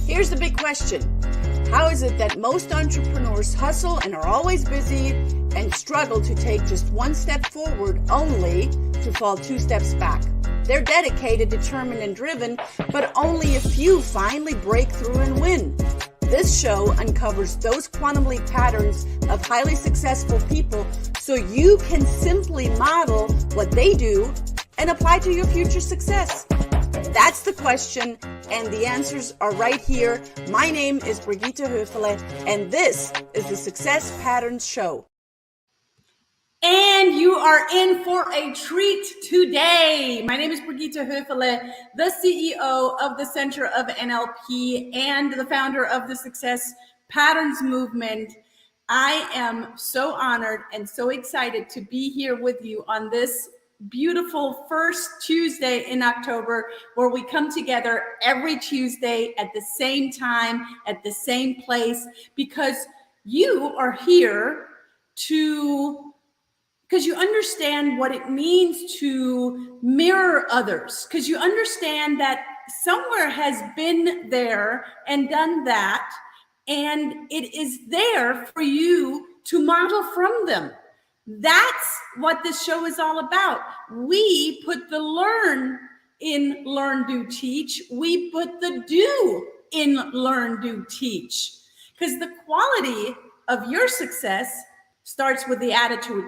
Here's the big question. How is it that most entrepreneurs hustle and are always busy and struggle to take just one step forward only to fall two steps back? They're dedicated, determined, and driven, but only a few finally break through and win. This show uncovers those quantum leap patterns of highly successful people so you can simply model what they do and apply to your future success. That's the question, and the answers are right here. My name is Brigitte Höfele, and this is the Success Patterns Show. And you are in for a treat today. My name is Brigitte Höfele, the CEO of the Center of NLP and the founder of the Success Patterns Movement. I am so honored and so excited to be here with you on this beautiful first Tuesday in October, where we come together every Tuesday at the same time, at the same place, because you are here because you understand what it means to mirror others, because you understand that somewhere has been there and done that, and it is there for you to model from them. That's what this show is all about. We put the learn in learn, do, teach. We put the do in learn, do, teach. Because the quality of your success starts with the attitude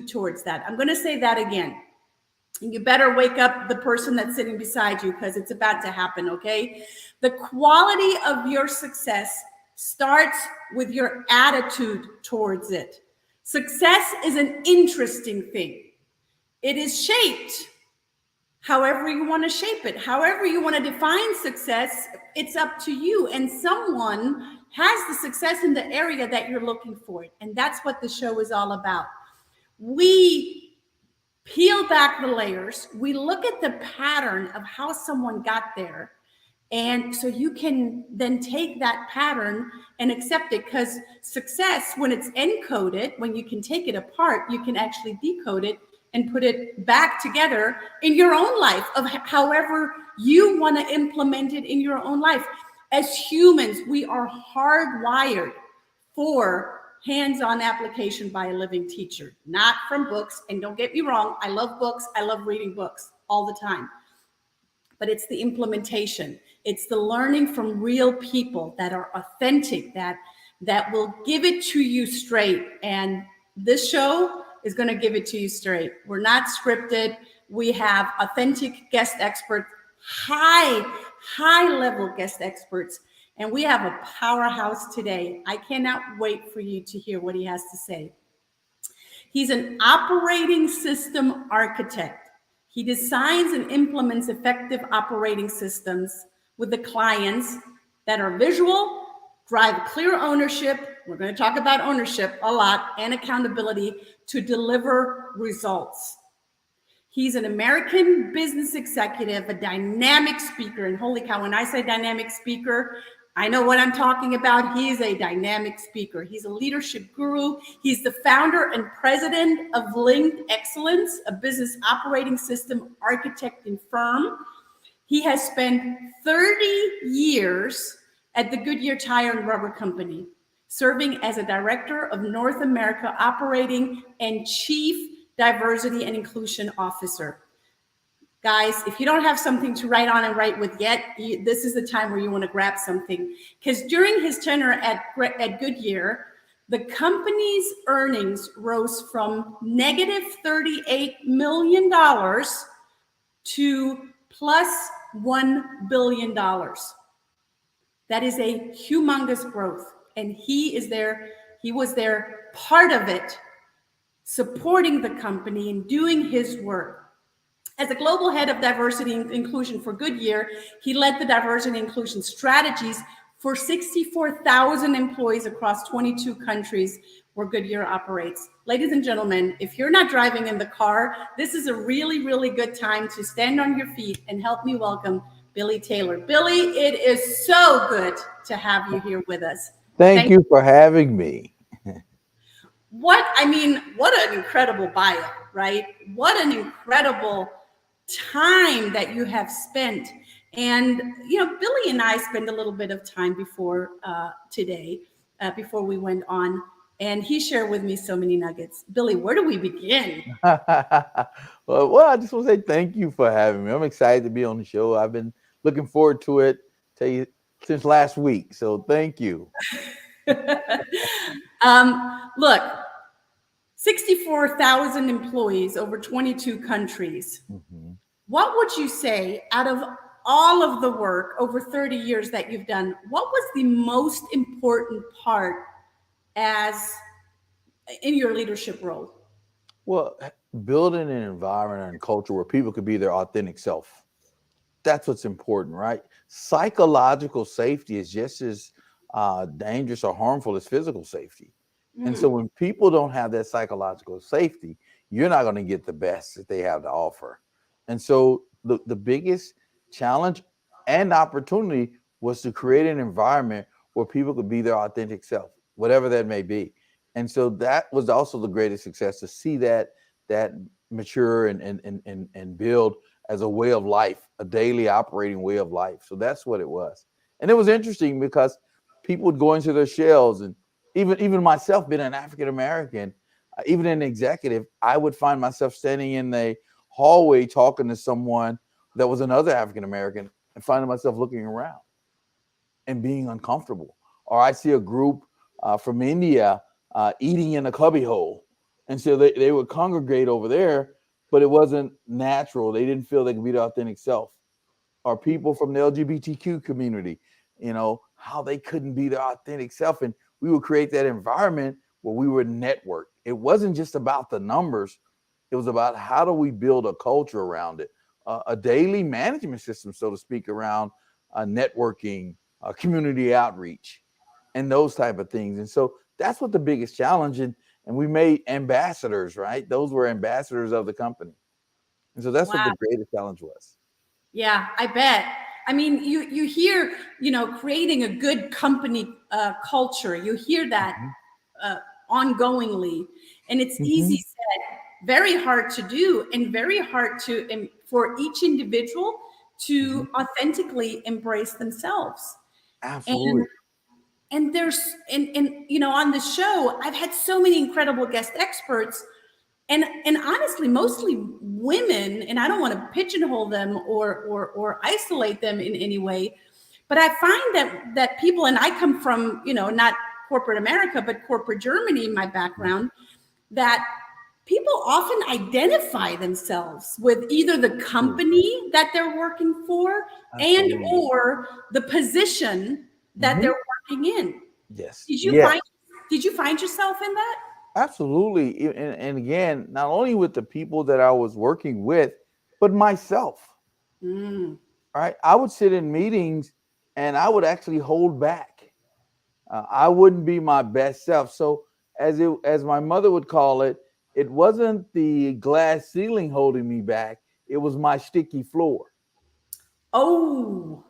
towards that. I'm going to say that again. And you better wake up the person that's sitting beside you, because it's about to happen, okay? The quality of your success starts with your attitude towards it. Success is an interesting thing. It is shaped however you want to shape it. However you want to define success, it's up to you. And someone has the success in the area that you're looking for. And that's what the show is all about. We peel back the layers. We look at the pattern of how someone got there. And so you can then take that pattern and accept it, because success, when it's encoded, when you can take it apart, you can actually decode it and put it back together in your own life, of however you want to implement it in your own life. As humans, we are hardwired for hands-on application by a living teacher, not from books. And don't get me wrong, I love books. I love reading books all the time. But it's the implementation. It's the learning from real people that are authentic, that will give it to you straight. And this show is going to give it to you straight. We're not scripted. We have authentic guest experts, high level guest experts. And we have a powerhouse today. I cannot wait for you to hear what he has to say. He's an operating system architect. He designs and implements effective operating systems with the clients that are visual, drive clear ownership. We're going to talk about ownership a lot, and accountability to deliver results. He's an American business executive, a dynamic speaker. And holy cow, when I say dynamic speaker, I know what I'm talking about. He is a dynamic speaker. He's a leadership guru. He's the founder and president of LinkedXL, a business operating system architect and firm. He has spent 30 years at the Goodyear Tire Rubber Co, serving as a director of North America operating and chief diversity and inclusion officer. Guys, if you don't have something to write on and write with yet, this is the time where you want to grab something. Because during his tenure at Goodyear, the company's earnings rose from negative $38 million to plus $1 billion. That is a humongous growth. And he was there, part of it, supporting the company and doing his work. As a global head of diversity and inclusion for Goodyear, he led the diversity and inclusion strategies for 64,000 employees across 22 countries where Goodyear operates. Ladies and gentlemen, if you're not driving in the car, this is a really, really good time to stand on your feet and help me welcome Billy Taylor. Billy, it is so good to have you here with us. Thank you for having me. What an incredible bio, right? What an incredible time that you have spent And, Billy and I spent a little bit of time before today, before we went on, and he shared with me so many nuggets. Billy, where do we begin? Well, I just want to say thank you for having me. I'm excited to be on the show. I've been looking forward to it, tell you, since last week. So thank you. Look, 64,000 employees over 22 countries. Mhm. What would you say out of all of the work over 30 years that you've done, what was the most important part as in your leadership role? Well, building an environment and culture where people could be their authentic self. That's what's important, right? Psychological safety is just as dangerous or harmful as physical safety. And so when people don't have that psychological safety, you're not going to get the best that they have to offer. And so the biggest challenge and opportunity was to create an environment where people could be their authentic self, whatever that may be. And so that was also the greatest success, to see that mature and build as a way of life, a daily operating way of life. So that's what it was. And it was interesting because people would go into their shells, and even myself, being an African American, even an executive, I would find myself standing in the hallway talking to someone that was another African American, and finding myself looking around and being uncomfortable. Or I see a group from India eating in a cubbyhole, and so they would congregate over there, but it wasn't natural. They didn't feel they could be their authentic self. Or people from the LGBTQ community, how they couldn't be their authentic self. And we would create that environment where we would network. It wasn't just about the numbers. It was about how do we build a culture around it, a daily management system, so to speak, around networking, community outreach, and those type of things. And so that's what the biggest challenge. And we made ambassadors, right? Those were ambassadors of the company. And so that's what Wow. the greatest challenge was. Yeah, I bet. I mean, you hear, creating a good company culture. You hear that Mhm. ongoingly, and it's easy Mhm. said, very hard to do, and very hard for each individual Mhm. to authentically embrace themselves. And Absolutely. there's and on the show, I've had so many incredible guest experts, and honestly, mostly women, and I don't want to pigeonhole them or isolate them in any way, but I find that people, and I come from, not corporate America, but corporate Germany, my Mhm. background, that people often identify themselves with either the True. company that they're working for and Absolutely. or the position that Mhm. they're working in. Yes. Did you Yes. find did you find yourself in that? Absolutely. And again, not only with the people that I was working with, but myself. Mm. Right. I would sit in meetings and I would actually hold back. I wouldn't be my best self. So as my mother would call it, it wasn't the glass ceiling holding me back. It was my sticky floor. Oh.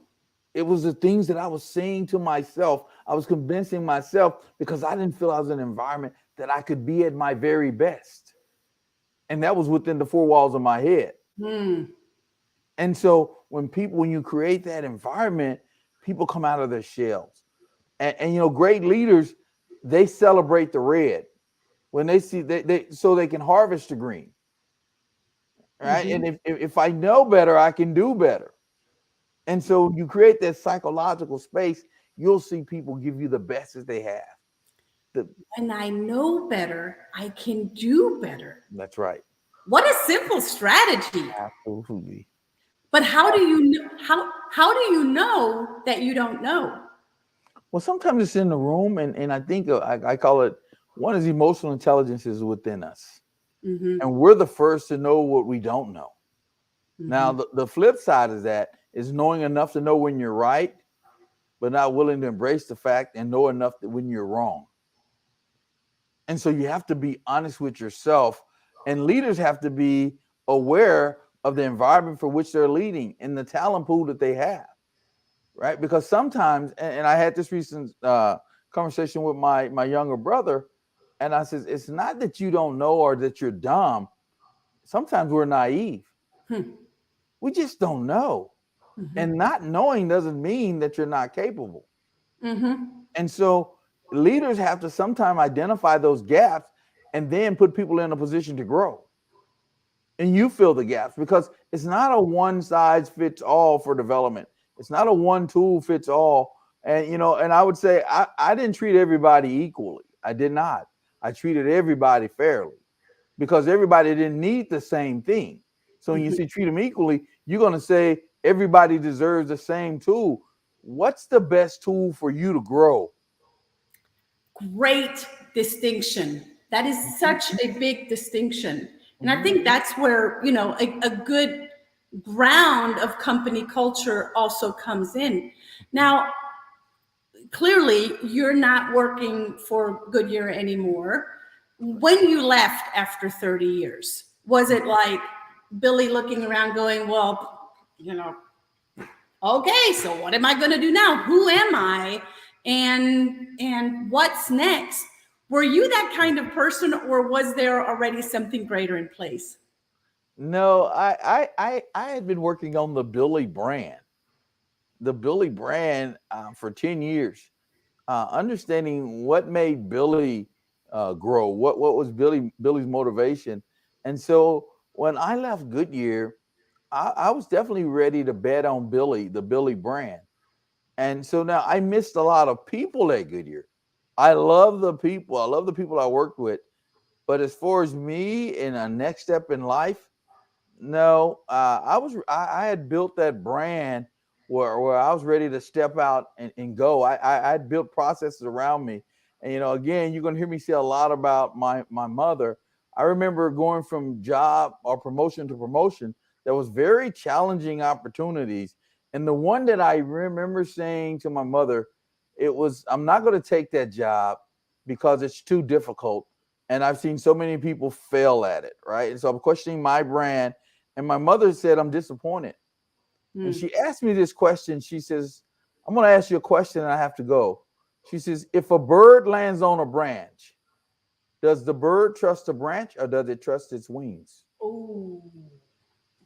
It was the things that I was saying to myself. I was convincing myself because I didn't feel I was in an environment that I could be at my very best. And that was within the four walls of my head. Mm. And so when you create that environment, people come out of their shells. And great leaders, they celebrate the red when they see they so they can harvest the green. Right. Hmm. And if I know better, I can do better. And so you create that psychological space, you'll see people give you the best that they have. When I know better, I can do better. That's right. What a simple strategy. Absolutely. But how do you know that you don't know? Well, sometimes it's in the room, and I think I call it, one is emotional intelligence is within us. Hmm. And we're the first to know what we don't know. Now, Hmm. the flip side of that is knowing enough to know when you're right, but not willing to embrace the fact and know enough that when you're wrong. And so you have to be honest with yourself, and leaders have to be aware of the environment for which they're leading and the talent pool that they have, right? Because sometimes, and I had this recent conversation with my younger brother, and I said, it's not that you don't know or that you're dumb. Sometimes we're naive. Hmm. We just don't know. And not knowing doesn't mean that you're not capable. Mm-hmm. And so leaders have to sometimes identify those gaps and then put people in a position to grow. And you fill the gaps, because it's not a one size fits all for development. It's not a one tool fits all. And and I would say I didn't treat everybody equally. I did not. I treated everybody fairly, because everybody didn't need the same thing. So when you see treat them equally, you're going to say everybody deserves the same tool. What's the best tool for you to grow? Great distinction. That is such a big distinction. And I think that's where, a good ground of company culture also comes in. Now, clearly, you're not working for Goodyear anymore. When you left after 30 years, was it like Billy looking around going, well, okay, so what am I going to do now? Who am I? And what's next? Were you that kind of person, or was there already something greater in place? No, I had been working on the Billy brand, for 10 years, understanding what made Billy grow, what was Billy's motivation. And so when I left Goodyear, I was definitely ready to bet on Billy, the Billy brand. And so now I missed a lot of people at Goodyear. I love the people. I love the people I worked with. But as far as me in a next step in life, no, I had built that brand where I was ready to step out and go. I had built processes around me. And again, you're gonna hear me say a lot about my mother. I remember going from job or promotion to promotion. There was very challenging opportunities. And the one that I remember saying to my mother, it was, I'm not gonna take that job because it's too difficult. And I've seen so many people fail at it, right? And so I'm questioning my brand. And my mother said, I'm disappointed. And she asked me this question. She says, I'm going to ask you a question and I have to go. She says, if a bird lands on a branch, does the bird trust the branch or does it trust its wings? Oh.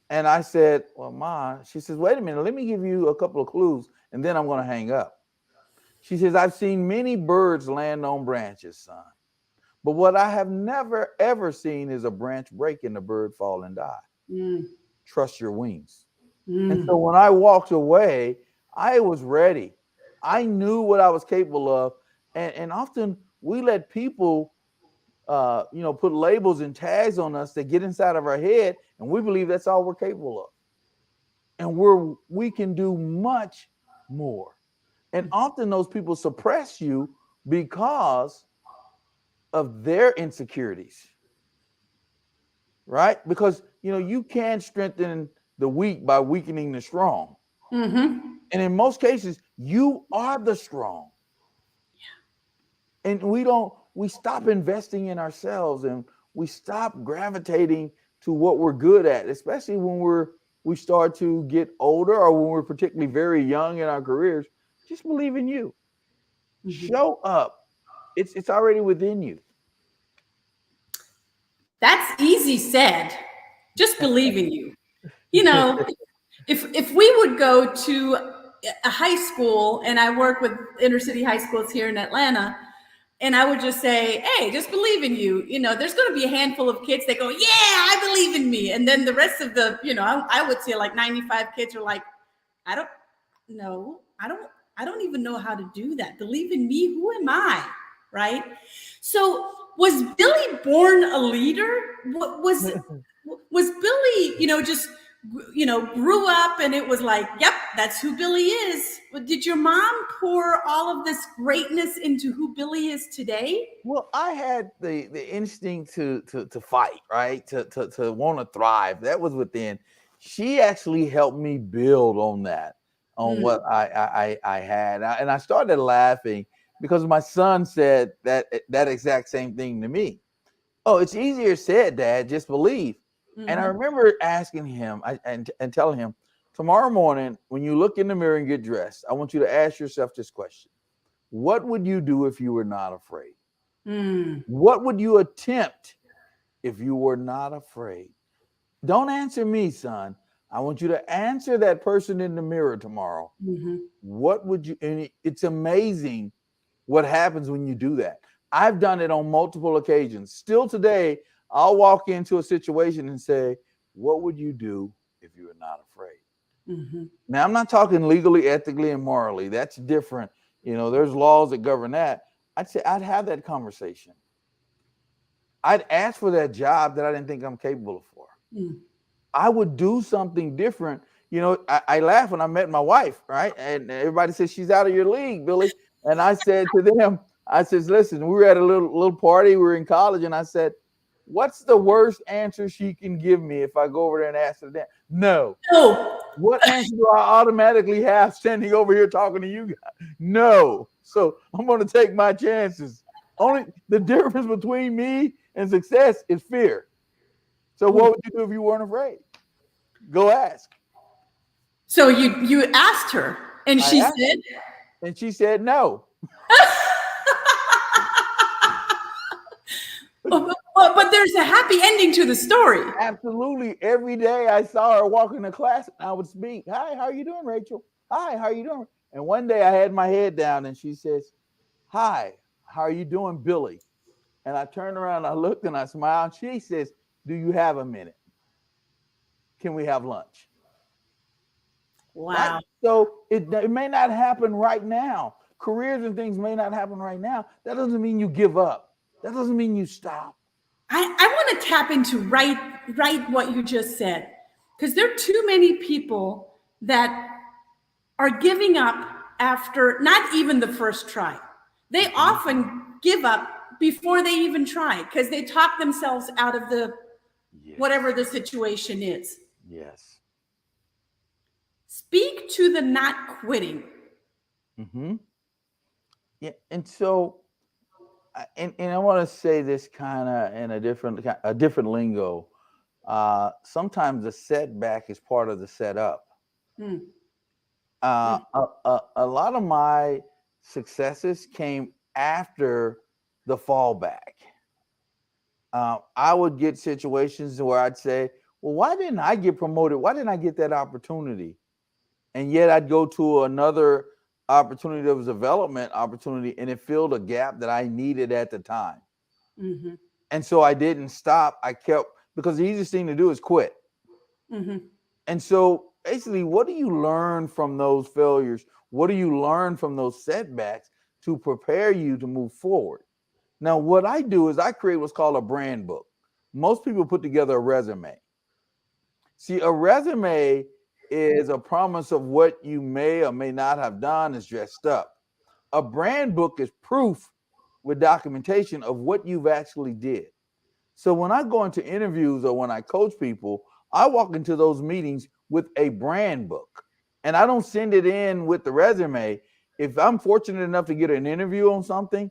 And I said, well, Ma, she says, wait a minute, let me give you a couple of clues and then I'm going to hang up. She says, I've seen many birds land on branches, son. But what I have never, ever seen is a branch break and the bird fall and die. Trust your wings. And so when I walked away, I was ready. I knew what I was capable of. And often we let people, put labels and tags on us that get inside of our head, and we believe that's all we're capable of. And we can do much more. And often those people suppress you because of their insecurities, right? Because you can strengthen the weak by weakening the strong. And in most cases, you are the strong. And we stop investing in ourselves and we stop gravitating to what we're good at, especially when we start to get older or when we're particularly very young in our careers. Just believe in you. Show up. It's already within you. That's easy said. Just believe in you. If we would go to a high school, and I work with inner city high schools here in Atlanta, and I would just say, hey, just believe in you. There's going to be a handful of kids that go, yeah, I believe in me. And then the rest of the, I would say like 95 kids are like, I don't know. I don't even know how to do that. Believe in me. Who am I? Right. So was Billy born a leader? Was Billy, just, grew up and it was like, yep, that's who Billy is. But did your mom pour all of this greatness into who Billy is today? Well, I had the instinct to fight, right? To want to thrive. That was within. She actually helped me build on that, on what I had. And I started laughing because my son said that exact same thing to me. Oh, it's easier said, Dad, just believe. And I remember asking him and telling him, tomorrow morning, when you look in the mirror and get dressed, I want you to ask yourself this question. What would you do if you were not afraid? What would you attempt if you were not afraid? Don't answer me, son. I want you to answer that person in the mirror tomorrow. Mm-hmm. What would you, and it's amazing what happens when you do that. I've done it on multiple occasions. Still today, I'll walk into a situation and say, what would you do if you were not afraid? Mm-hmm. Now, I'm not talking legally, ethically, and morally. That's different. There's laws that govern that. I'd say I'd have that conversation. I'd ask for that job that I didn't think I'm capable for. Mm. I would do something different. I laugh when I met my wife, right? And everybody says she's out of your league, Billy. And I said to them, I says, listen, we were at a little party. We were in college. And I said, what's the worst answer she can give me if I go over there and ask her that? No. No. What answer do I automatically have standing over here talking to you guys? No. So I'm going to take my chances. Only the difference between me and success is fear. So what would you do if you weren't afraid? Go ask. So you asked her, and she said? And she said no. But there's a happy ending to the story. Absolutely. Every day I saw her walking to class, and I would speak. Hi, how are you doing, Rachel? Hi, how are you doing? And one day I had my head down, and she says, hi, how are you doing, Billy? And I turned around, I looked, and I smiled. She says, do you have a minute? Can we have lunch? Wow. Right? So it may not happen right now. Careers and things may not happen right now. That doesn't mean you give up. That doesn't mean you stop. I want to tap into right what you just said, because there are too many people that are giving up after not even the first try. They often give up before they even try because they talk themselves out of the whatever the situation is. Yes. Speak to the not quitting. Mm-hmm. Yeah, and so, and I want to say this kind of in a different lingo. Sometimes the setback is part of the setup. Mm. A lot of my successes came after the fallback. I would get situations where I'd say, well, why didn't I get promoted? Why didn't I get that opportunity? And yet I'd go to another opportunity that was a development opportunity, and it filled a gap that I needed at the time. Mm-hmm. And so I didn't stop. I kept, because the easiest thing to do is quit. Mm-hmm. And so basically, what do you learn from those failures? What do you learn from those setbacks to prepare you to move forward? Now, what I do is I create what's called a brand book. Most people put together a resume. See, a resume is a promise of what you may or may not have done is dressed up. A brand book is proof with documentation of what you've actually did. So when I go into interviews or when I coach people, I walk into those meetings with a brand book, and I don't send it in with the resume. If I'm fortunate enough to get an interview on something,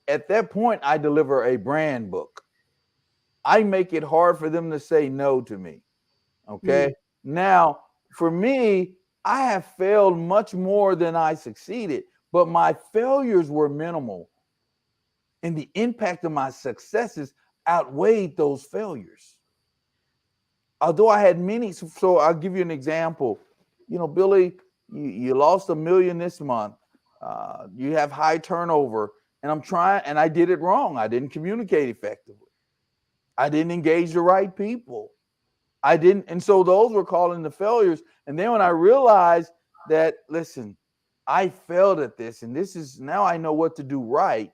at that point, I deliver a brand book. I make it hard for them to say no to me. Okay. Now, for me, I have failed much more than I succeeded, but my failures were minimal. And the impact of my successes outweighed those failures. Although I had many, so I'll give you an example. Billy, you lost $1 million this month. You have high turnover, and I'm trying, and I did it wrong. I didn't communicate effectively. I didn't engage the right people. I didn't, and so those were calling the failures. And then when I realized that, listen, I failed at this, and this is, now I know what to do right.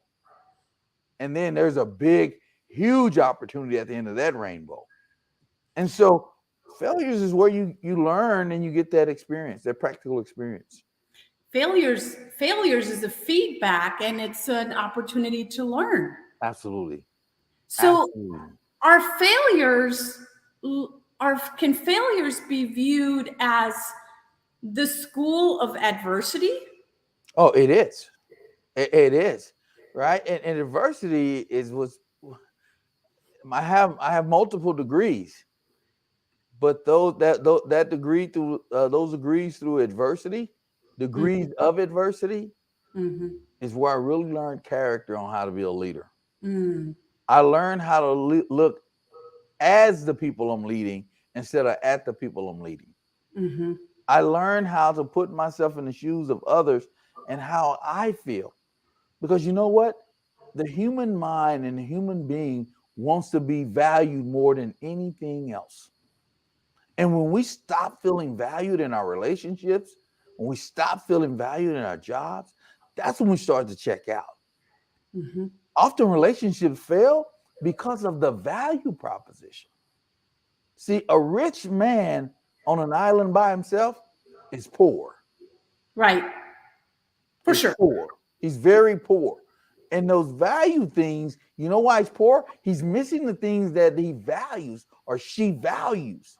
And then there's a big, huge opportunity at the end of that rainbow. And so failures is where you learn and you get that experience, that practical experience. Failures is a feedback, and it's an opportunity to learn. Absolutely. So Absolutely. can failures be viewed as the school of adversity? Oh, it is. It is, right? And adversity I have multiple degrees, but that degree through those degrees through adversity, degrees of adversity, is where I really learned character on how to be a leader. I learned how to look as the people I'm leading instead of at the people I'm leading. Mm-hmm. I learned how to put myself in the shoes of others and how I feel. Because you know what? The human mind and the human being wants to be valued more than anything else. And when we stop feeling valued in our relationships, when we stop feeling valued in our jobs, that's when we start to check out. Mm-hmm. Often relationships fail because of the value proposition. See, a rich man on an island by himself is poor. Right. For Is sure. poor. He's very poor. And those value things, you know why he's poor? He's missing the things that he values or she values.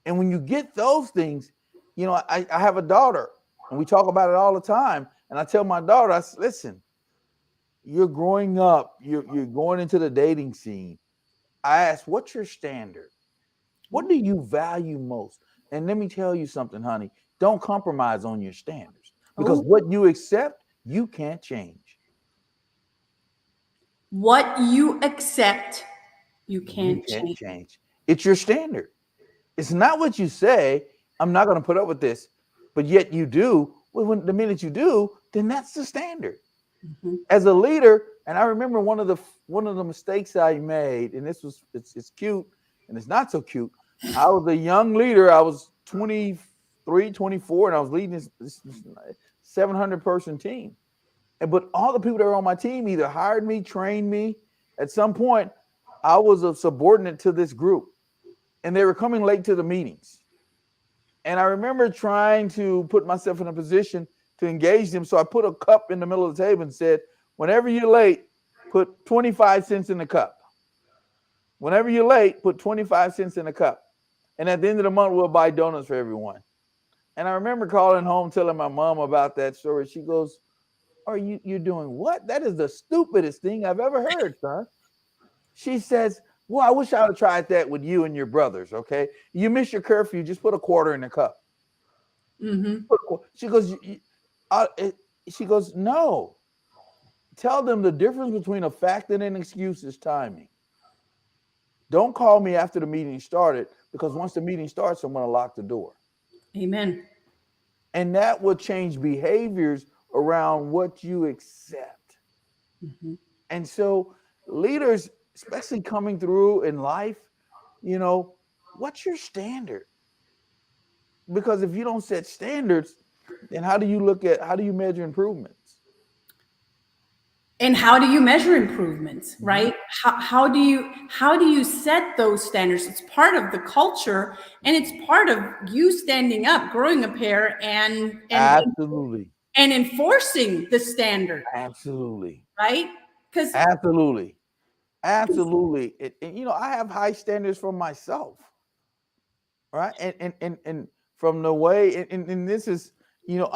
And when you get those things, you know, I have a daughter and we talk about it all the time. And I tell my daughter, I said, listen, you're growing up, you're going into the dating scene. I asked, what's your standard? What do you value most? And let me tell you something, honey. Don't compromise on your standards because Oh, what you accept, you can't change. what you accept, you You can't can't change. change. It's your standard. It's not what you say. I'm not going to put up with this, but yet you do. Well, when the minute you do, then that's the standard. Mm-hmm. As a leader, and I remember one of the mistakes I made, and this was it's cute and it's not so cute. I was a young leader. I was 23, 24, and I was leading this 700 person team. But all the people that were on my team either hired me, trained me. At some point, I was a subordinate to this group, and they were coming late to the meetings. And I remember trying to put myself in a position to engage them. So I put a cup in the middle of the table and said, whenever you're late, put 25 cents in the cup. Whenever you're late, put 25 cents in the cup. And at the end of the month, we'll buy donuts for everyone. And I remember calling home, telling my mom about that story. She goes, are you're doing what? That is the stupidest thing I've ever heard, son. She says, well, I wish I would have tried that with you and your brothers, okay? You miss your curfew, just put a quarter in the cup. Mm-hmm. She goes, uh, she goes, no. Tell them the difference between a fact and an excuse is timing. Don't call me after the meeting started because once the meeting starts, I'm going to lock the door. Amen. And that will change behaviors around what you accept. Mm-hmm. And so leaders, especially coming through in life, you know, what's your standard? Because if you don't set standards, then how do you measure improvements? And how do you measure improvements, Mhm. right? How do you set those standards? It's part of the culture, and it's part of you standing up, growing a pair, Absolutely. and enforcing the standard, Absolutely. right? Because Absolutely. Absolutely. You know, I have high standards for myself, right? And from the way, and this is, you know,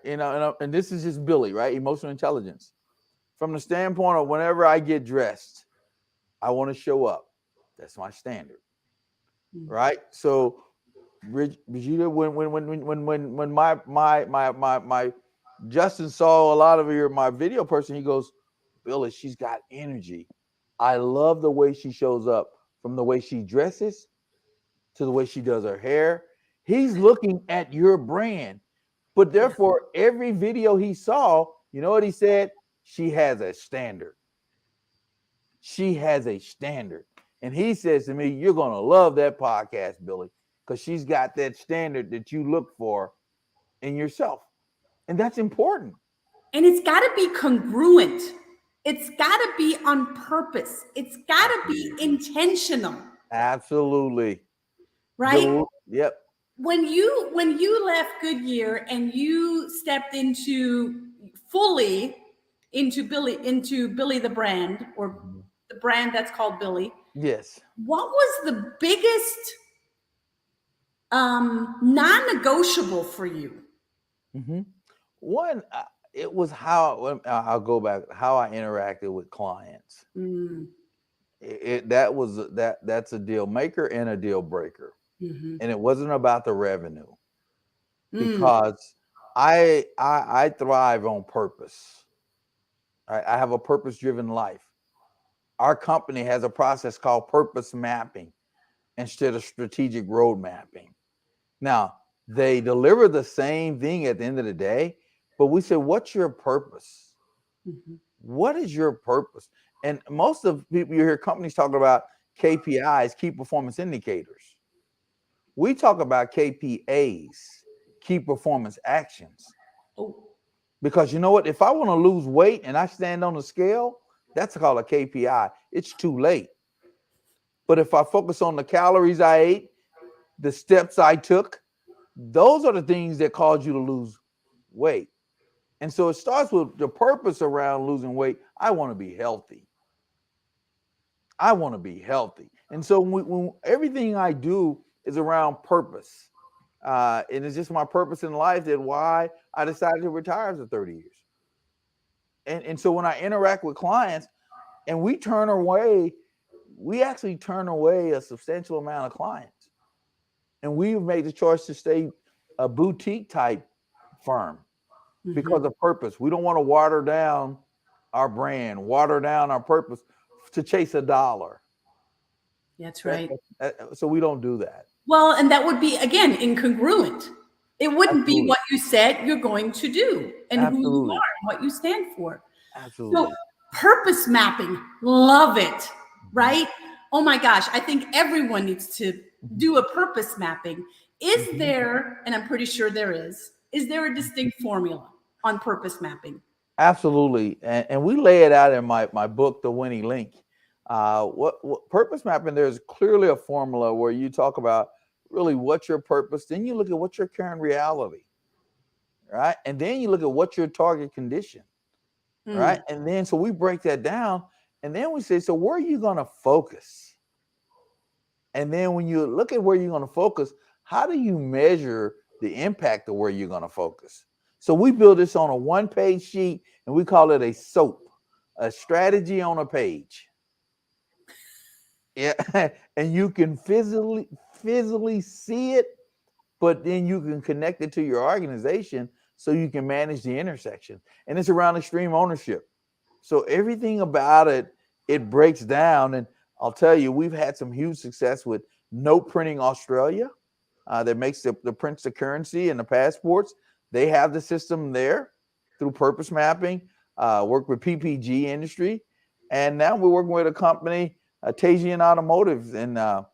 you know, and this is just Billy, right? Emotional intelligence. From the standpoint of whenever I get dressed, I want to show up. That's my standard, right? So, Brigida, when my Justin saw a lot of my video person, he goes, Billy, she's got energy. I love the way she shows up, from the way she dresses to the way she does her hair. He's looking at your brand. But therefore, every video he saw, you know what he said? She has a standard. She has a standard. And he says to me, you're going to love that podcast, Billy, because she's got that standard that you look for in yourself. And that's important. and it's got to be congruent. It's got to be on purpose. It's got to be Absolutely. intentional, Absolutely. right? Yep. When you left Goodyear and you stepped into fully into Billy the brand, or Mhm. the brand that's called Billy, Yes. what was the biggest non-negotiable for you? Mm-hmm. One, it was how I'll go back, how I interacted with clients. Mm, That was that's a deal maker and a deal breaker. mm-hmm, And it wasn't about the revenue mm, because I thrive on purpose. I have a purpose driven life. Our company has a process called purpose mapping instead of strategic road mapping. Now, they deliver the same thing at the end of the day, but we say, what's your purpose? Mhm. What is your purpose? And most of the people you hear companies talking about KPIs, key performance indicators. We talk about KPAs, key performance actions. Oh, Because you know what? If I want to lose weight and I stand on the scale, that's called a KPI. It's too late. But if I focus on the calories I ate, the steps I took, those are the things that cause you to lose weight. And so it starts with the purpose around losing weight. I want to be healthy. I want to be healthy. And so when everything I do is around purpose, and it's just my purpose in life that why I decided to retire after 30 years. And so when I interact with clients and we actually turn away a substantial amount of clients. And we've made the choice to stay a boutique type firm because of purpose. We don't want to water down our brand, water down our purpose to chase a dollar. that's right. So we don't do that. Well, and that would be, again, incongruent. It wouldn't be Absolutely. what you said you're going to do and who you Absolutely. are and what you stand for. Absolutely. So, purpose mapping, love it, right? Oh my gosh, I think everyone needs to do a purpose mapping. Is there, and I'm pretty sure there is there a distinct formula on purpose mapping? Absolutely. And we lay it out in my book, The Winning Link. What purpose mapping, there's clearly a formula where you talk about really what's your purpose. Then you look at what's your current reality, right? And then you look at what's your target condition, right? And then so we break that down, and then we say, so where are you going to focus? And then when you look at where you're going to focus, how do you measure the impact of where you're going to focus? So we build this on a one-page sheet, and we call it a SOAP, a strategy on a page. Yeah, and you can physically see it, but then you can connect it to your organization so you can manage the intersection. And it's around extreme ownership. So everything about it breaks down. And I'll tell you, we've had some huge success with Note Printing Australia that makes the prints the currency and the passports. They have the system there through purpose mapping, work with PPG industry. And now we're working with a company, Tasian Automotive. And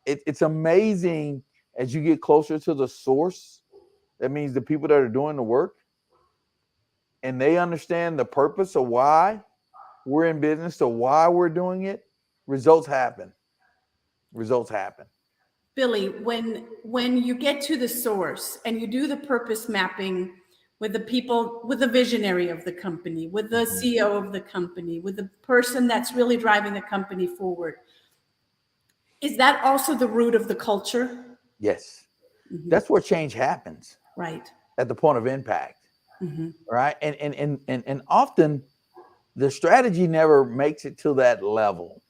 it's amazing as you get closer to the source. That means the people that are doing the work, and they understand the purpose of why we're in business, so why we're doing it, results happen. Results happen. Billy, when you get to the source and you do the purpose mapping with the people, with the visionary of the company, with the CEO of the company, with the person that's really driving the company forward, is that also the root of the culture? Yes. That's where change happens. Right. At the point of impact. Right. And often the strategy never makes it to that level,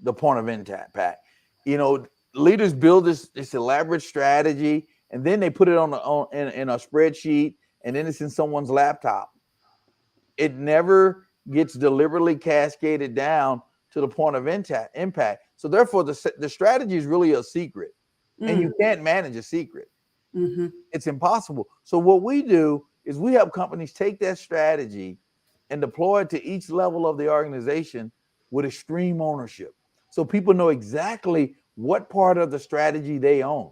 the point of impact. You know, leaders build this elaborate strategy, and then they put it in a spreadsheet, and then it's in someone's laptop. It never gets deliberately cascaded down to the point of impact. So therefore, the strategy is really a secret, and you can't manage a secret. It's impossible. So what we do is we help companies take that strategy and deploy it to each level of the organization with extreme ownership. So people know exactly what part of the strategy they own.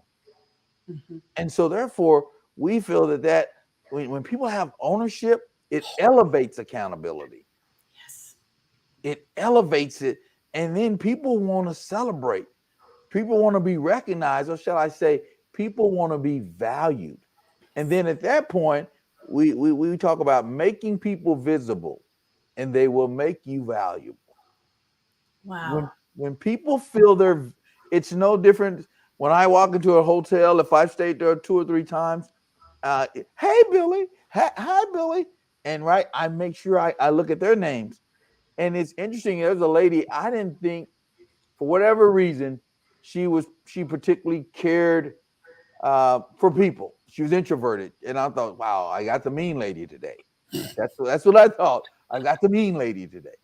And so therefore, we feel that when people have ownership, it elevates accountability. Yes. It elevates it. And then people want to celebrate. People want to be recognized, or shall I say, people want to be valued. And then at that point, we talk about making people visible, and they will make you valuable. Wow. When people feel it's no different. When I walk into a hotel, if I've stayed there 2 or 3 times, hey Billy, hi Billy, and right, I make sure I look at their names. And it's interesting. There's a lady I didn't think, for whatever reason, she particularly cared for people. She was introverted, and I thought, wow, I got the mean lady today. That's what I thought. I got the mean lady today.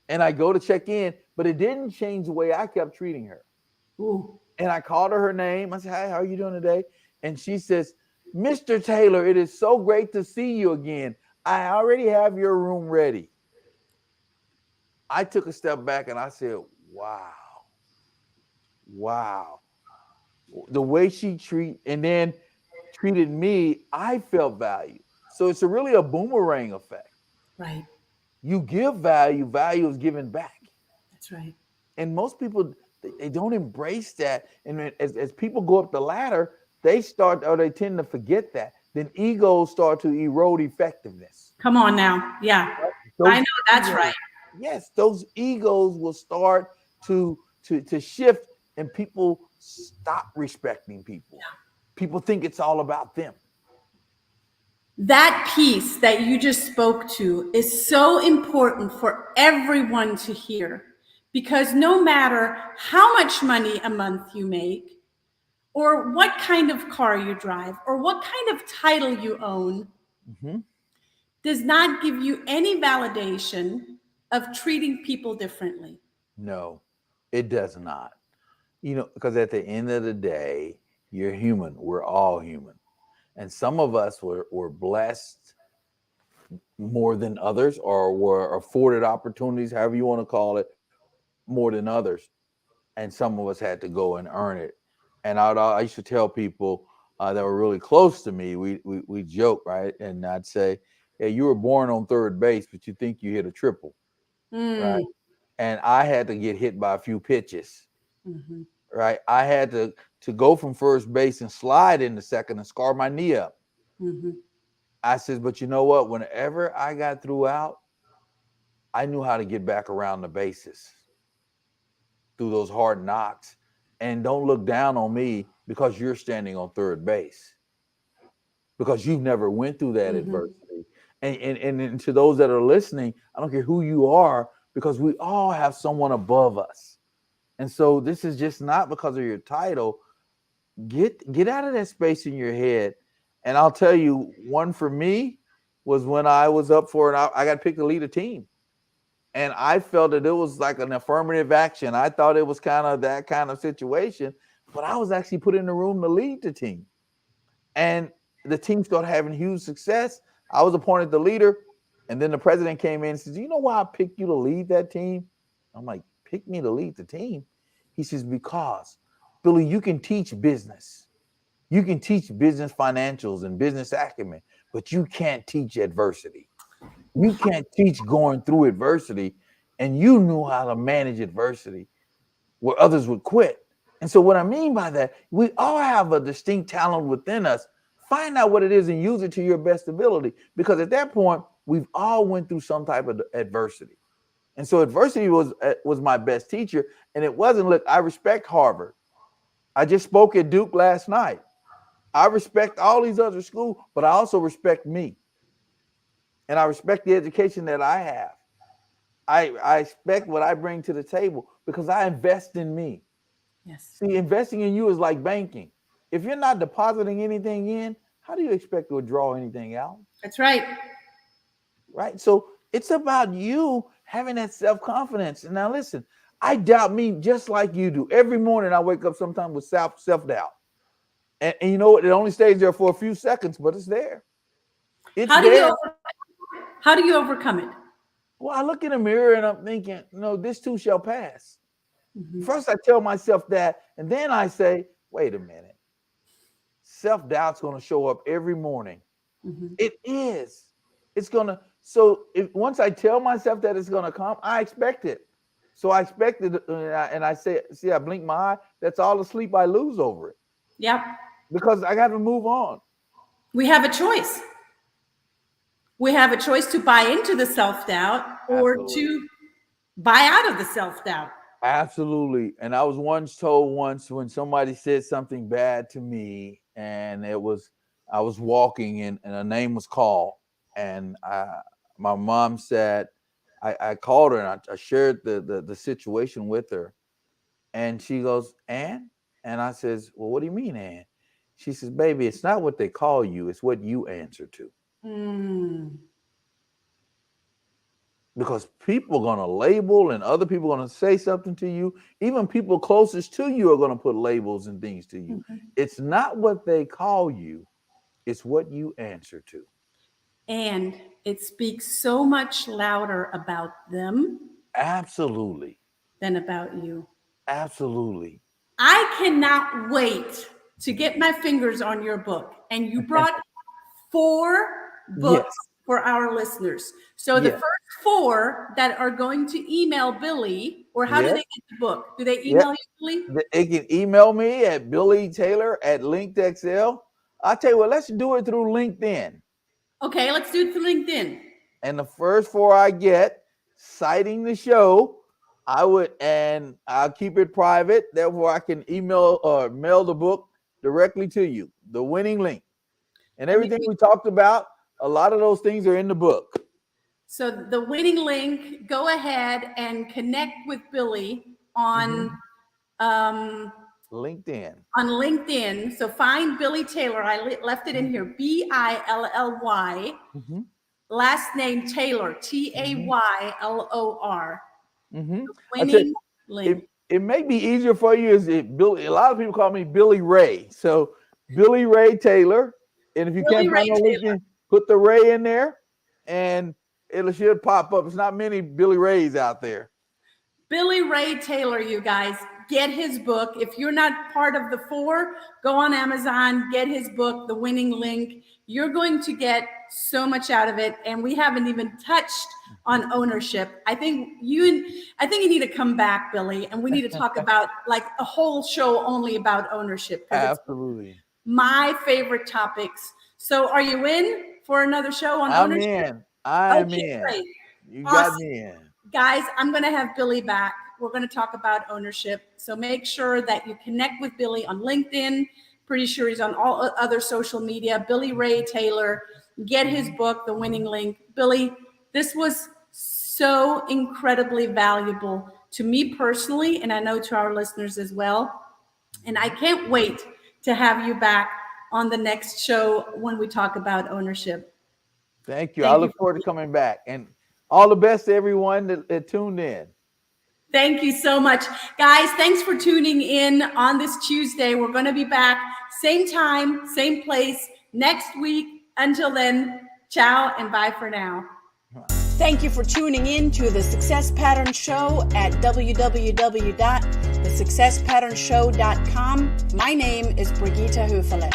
And I go to check in, but it didn't change the way I kept treating her. Ooh. And I called her name. I said, "Hi, how are you doing today?" And she says, Mr. Taylor, it is so great to see you again. I already have your room ready. I took a step back and I said, wow, wow. The way she treated me, I felt value. So it's really a boomerang effect. Right. You give value, value is given back. That's right. And most people, they don't embrace that. And as people go up the ladder, they tend to forget that. Then egos start to erode effectiveness. Come on now. Yeah. I Those know that's egos, right. yes, those egos will start to shift, and people stop respecting people. People think it's all about them. That piece that you just spoke to is so important for everyone to hear, because no matter how much money a month you make, or what kind of car you drive, or what kind of title you own, Mhm. does not give you any validation of treating people differently. No, it does not. Because at the end of the day, you're human. We're all human. And some of us were blessed more than others, or were afforded opportunities, however you want to call it, more than others. And some of us had to go and earn it. And I used to tell people that were really close to me, we joke, right? And I'd say, hey, you were born on third base, but you think you hit a triple, right? Mm. And I had to get hit by a few pitches, Mhm. right? I had to go from first base and slide into second and scar my knee up. Mhm. I says, but you know what? Whenever I got through out, I knew how to get back around the bases through those hard knocks. And don't look down on me because you're standing on third base, because you've never went through that Mhm. adversity. And to those that are listening, I don't care who you are, because we all have someone above us. And so this is just not because of your title. Get out of that space in your head. And I'll tell you, one for me was when I was up for it. I got picked to lead a team. And I felt that it was like an affirmative action. I thought it was kind of that kind of situation, but I was actually put in the room to lead the team. And the team started having huge success. I was appointed the leader. And then the president came in and says, you know why I picked you to lead that team? I'm like, pick me to lead the team? He says, because, Billy, you can teach business. You can teach business financials and business acumen, but you can't teach adversity. You can't teach going through adversity. And you knew how to manage adversity where others would quit. And so what I mean by that, we all have a distinct talent within us. Find out what it is and use it to your best ability. Because at that point, we've all went through some type of adversity. And so adversity was my best teacher. And it wasn't, look, I respect Harvard. I just spoke at Duke last night. I respect all these other schools, but I also respect me. And I respect the education that I have. I expect what I bring to the table because I invest in me. Yes. See, investing in you is like banking. If you're not depositing anything in, how do you expect to withdraw anything out? That's right. Right? So it's about you having that self-confidence. And now listen, I doubt me just like you do. Every morning I wake up sometimes with self-doubt. And you know what? It only stays there for a few seconds, but it's there. It's How do you there. how do you overcome it? Well, I look in the mirror and I'm thinking, no, this too shall pass. Mhm. First, I tell myself that, and then I say, wait a minute. Self-doubt's going to show up every morning. Mhm. It is. It's going to. So if once I tell myself that it's going to come, I expect it. So I expect it, and I say, see, I blink my eye. That's all the sleep I lose over it Yep. because I got to move on. We have a choice. We have a choice to buy into the self-doubt or Absolutely. to buy out of the self-doubt. Absolutely. And I was once told when somebody said something bad to me, and I was walking and a name was called, and my mom said, I called her and I shared the situation with her, and she goes, Ann? And I says, well, what do you mean, Ann? She says, baby, it's not what they call you, it's what you answer to. Mm. because people are going to label and other people are going to say something to you. Even people closest to you are going to put labels and things to you. Mhm. It's not what they call you, it's what you answer to. And it speaks so much louder about them Absolutely. than about you. Absolutely. I cannot wait to get my fingers on your book. And you brought 4 books Yes. for our listeners. So the Yes. first 4 that are going to email Billy, or how do Yes. they get the book? Do they Yep. email you, Billy? They can email me at BillyTaylor@LinkedXL. I'll tell you what, let's do it through LinkedIn. Okay, let's do it through LinkedIn. And the first 4 I get, citing the show, and I'll keep it private. Therefore, I can email or mail the book directly to you, the winning link. And everything we talked about, a lot of those things are in the book. So the winning link, go ahead and connect with Billy on LinkedIn. On LinkedIn. So find Billy Taylor. I left it in here. Billy. Last name Taylor. Taylor. Winning link. It may be easier for you Billy. A lot of people call me Billy Ray. So Billy Ray Taylor. And if you Billy can't find on LinkedIn, put the Ray in there and it should pop up. It's not many Billy Rays out there. Billy Ray Taylor, you guys, get his book. If you're not part of the 4, go on Amazon, get his book, The Winning Link. You're going to get so much out of it. And we haven't even touched on ownership. I think you need to come back, Billy, and we need to talk about like a whole show only about ownership. Absolutely. It's my favorite topics. So are you in for another show on ownership? I'm in. Great. You Awesome. got me in. Guys, I'm going to have Billy back. We're going to talk about ownership. So make sure that you connect with Billy on LinkedIn. Pretty sure he's on all other social media. Billy Ray Taylor. Get his book, The Winning Link. Billy, this was so incredibly valuable to me personally, and I know to our listeners as well. And I can't wait to have you back on the next show when we talk about ownership. Thank you. I look forward to coming back. And all the best to everyone that tuned in. Thank you so much. Guys, thanks for tuning in on this Tuesday. We're going to be back same time, same place next week. Until then, ciao and bye for now. Thank you for tuning in to the Success Pattern Show at www.thesuccesspatternshow.com. My name is Brigitte Höfele.